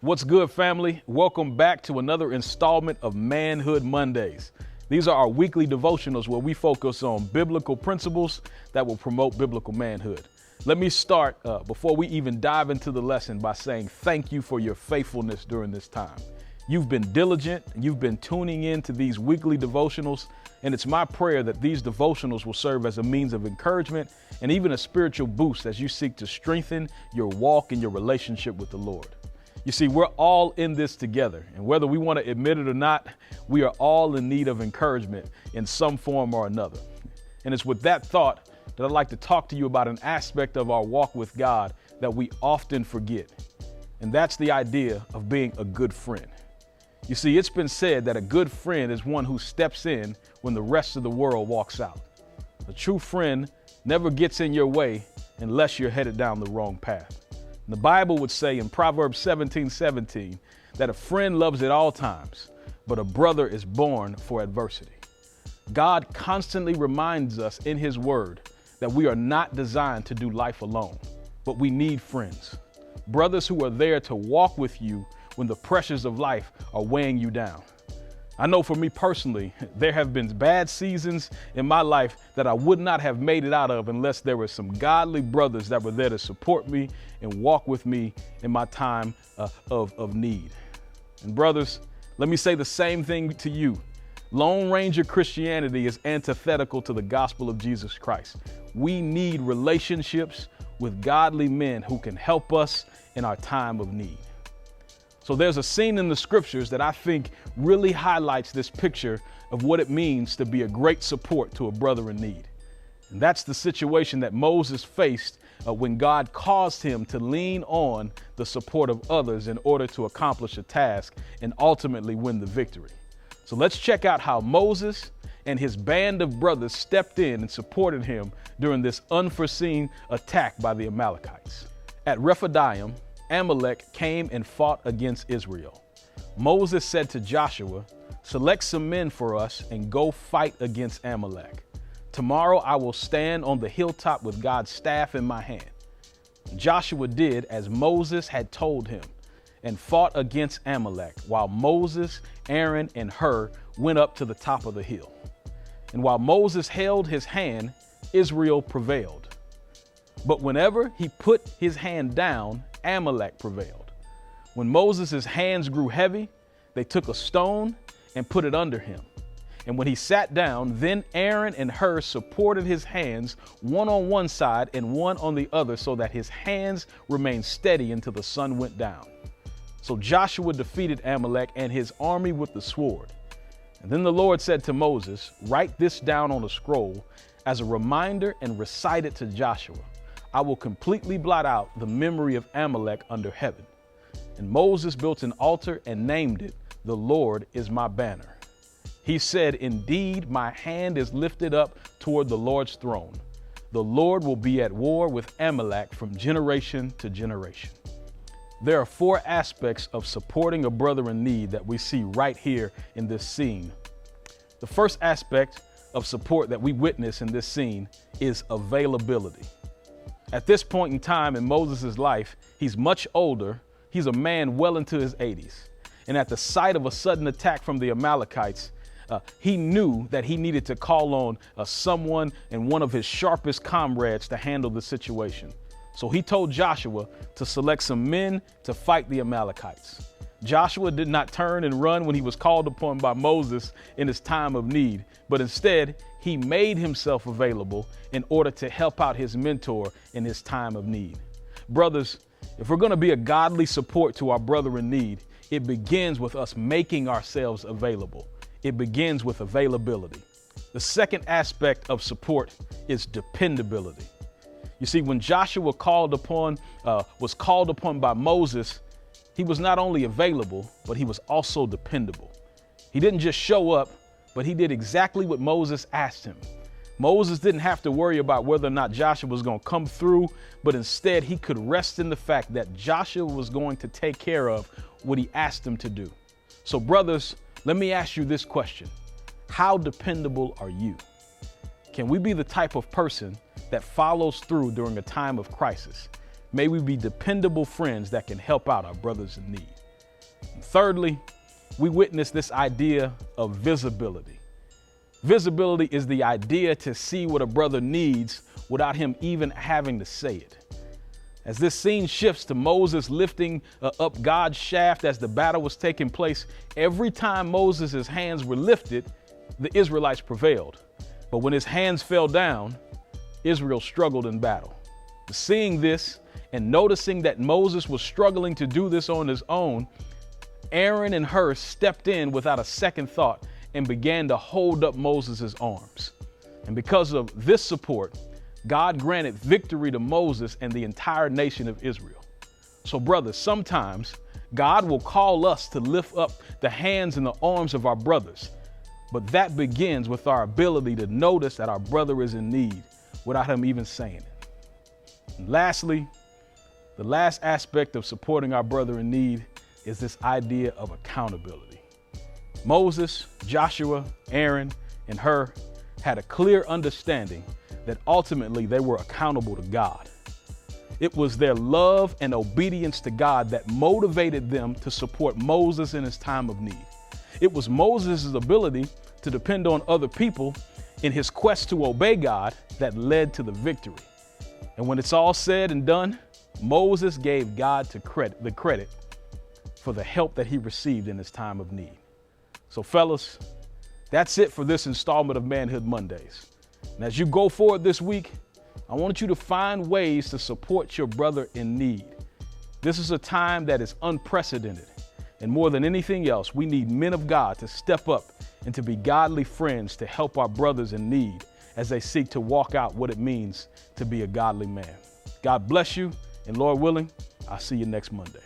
What's good, family? Welcome back to another installment of Manhood Mondays. These are our weekly devotionals where we focus on biblical principles that will promote biblical manhood. Let me start before we even dive into the lesson by saying thank you for your faithfulness during this time. You've been diligent, you've been tuning in to these weekly devotionals, and it's my prayer that these devotionals will serve as a means of encouragement and even a spiritual boost as you seek to strengthen your walk and your relationship with the Lord. You see, we're all in this together, and whether we want to admit it or not, we are all in need of encouragement in some form or another. And it's with that thought that I'd like to talk to you about an aspect of our walk with God that we often forget, and that's the idea of being a good friend. You see, it's been said that a good friend is one who steps in when the rest of the world walks out. A true friend never gets in your way unless you're headed down the wrong path. The Bible would say in Proverbs 17:17 that a friend loves at all times, but a brother is born for adversity. God constantly reminds us in His Word that we are not designed to do life alone, but we need friends. Brothers who are there to walk with you when the pressures of life are weighing you down. I know for me personally, there have been bad seasons in my life that I would not have made it out of unless there were some godly brothers that were there to support me and walk with me in my time of need. And brothers, let me say the same thing to you. Lone Ranger Christianity is antithetical to the gospel of Jesus Christ. We need relationships with godly men who can help us in our time of need. So there's a scene in the scriptures that I think really highlights this picture of what it means to be a great support to a brother in need. And that's the situation that Moses faced when God caused him to lean on the support of others in order to accomplish a task and ultimately win the victory. So let's check out how Moses and his band of brothers stepped in and supported him during this unforeseen attack by the Amalekites. At Rephidim, Amalek came and fought against Israel. Moses said to Joshua, "Select some men for us and go fight against Amalek. Tomorrow I will stand on the hilltop with God's staff in my hand." Joshua did as Moses had told him and fought against Amalek, while Moses, Aaron, and Hur went up to the top of the hill. And while Moses held his hand, Israel prevailed. But whenever he put his hand down, Amalek prevailed. When Moses' hands grew heavy, they took a stone and put it under him. And when he sat down, then Aaron and Hur supported his hands, one on one side and one on the other, so that his hands remained steady until the sun went down. So Joshua defeated Amalek and his army with the sword. And then the Lord said to Moses, "Write this down on a scroll as a reminder and recite it to Joshua. I will completely blot out the memory of Amalek under heaven." And Moses built an altar and named it, "The Lord is my banner." He said, "Indeed, my hand is lifted up toward the Lord's throne. The Lord will be at war with Amalek from generation to generation." There are four aspects of supporting a brother in need that we see right here in this scene. The first aspect of support that we witness in this scene is availability. At this point in time in Moses' life, he's much older. He's a man well into his 80s. And at the sight of a sudden attack from the Amalekites, he knew that he needed to call on someone and one of his sharpest comrades to handle the situation. So he told Joshua to select some men to fight the Amalekites. Joshua did not turn and run when he was called upon by Moses in his time of need, but instead he made himself available in order to help out his mentor in his time of need. Brothers, if we're going to be a godly support to our brother in need, it begins with us making ourselves available. It begins with availability. The second aspect of support is dependability. You see, when Joshua was called upon by Moses, he was not only available, but he was also dependable. He didn't just show up, but he did exactly what Moses asked him. Moses didn't have to worry about whether or not Joshua was going to come through, but instead he could rest in the fact that Joshua was going to take care of what he asked him to do. So brothers, let me ask you this question. How dependable are you? Can we be the type of person that follows through during a time of crisis? May we be dependable friends that can help out our brothers in need. And thirdly, we witness this idea of visibility. Visibility is the idea to see what a brother needs without him even having to say it. As this scene shifts to Moses lifting up God's shaft as the battle was taking place, every time Moses' hands were lifted, the Israelites prevailed. But when his hands fell down, Israel struggled in battle. Seeing this and noticing that Moses was struggling to do this on his own, Aaron and Hur stepped in without a second thought and began to hold up Moses' arms. And because of this support, God granted victory to Moses and the entire nation of Israel. So brothers, sometimes God will call us to lift up the hands and the arms of our brothers, but that begins with our ability to notice that our brother is in need without him even saying it. And lastly, the last aspect of supporting our brother in need is this idea of accountability. Moses, Joshua, Aaron, and Hur had a clear understanding that ultimately they were accountable to God. It was their love and obedience to God that motivated them to support Moses in his time of need. It was Moses' ability to depend on other people in his quest to obey God that led to the victory. And when it's all said and done, Moses gave God the credit for the help that he received in his time of need. So fellas, that's it for this installment of Manhood Mondays. And as you go forward this week, I want you to find ways to support your brother in need. This is a time that is unprecedented. And more than anything else, we need men of God to step up and to be godly friends to help our brothers in need as they seek to walk out what it means to be a godly man. God bless you, and Lord willing, I'll see you next Monday.